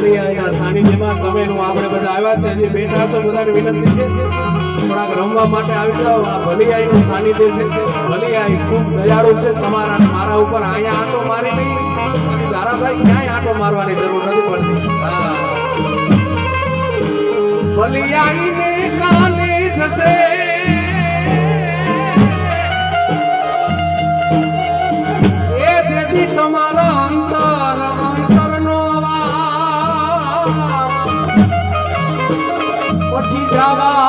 ભલિયાના સાનિધ્યમાં તમેનું આપણે બધા આવ્યા છે, હજી બેઠા છો, બધાને વિનંતી છે થોડાક રમવા માટે આવી જાઓ. આ ભલિયાનું સાનિધ્ય છે. ભલિયા ખૂબ દયાળુ છે તમારા અને મારા ઉપર. અહીંયા આંટો મારી નહીં, તારાભાઈ ક્યાંય આંટો મારવાની જરૂર નથી પડતી. ભલિયાને કાલે જશે એ જેથી તમારા અંતરનો પછી જાવા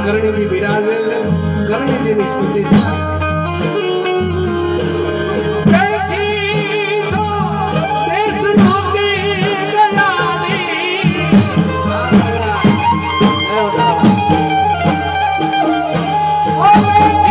કરણીજી બિરાજે છે. કરણીજીની સ્તુતિ છે. Oh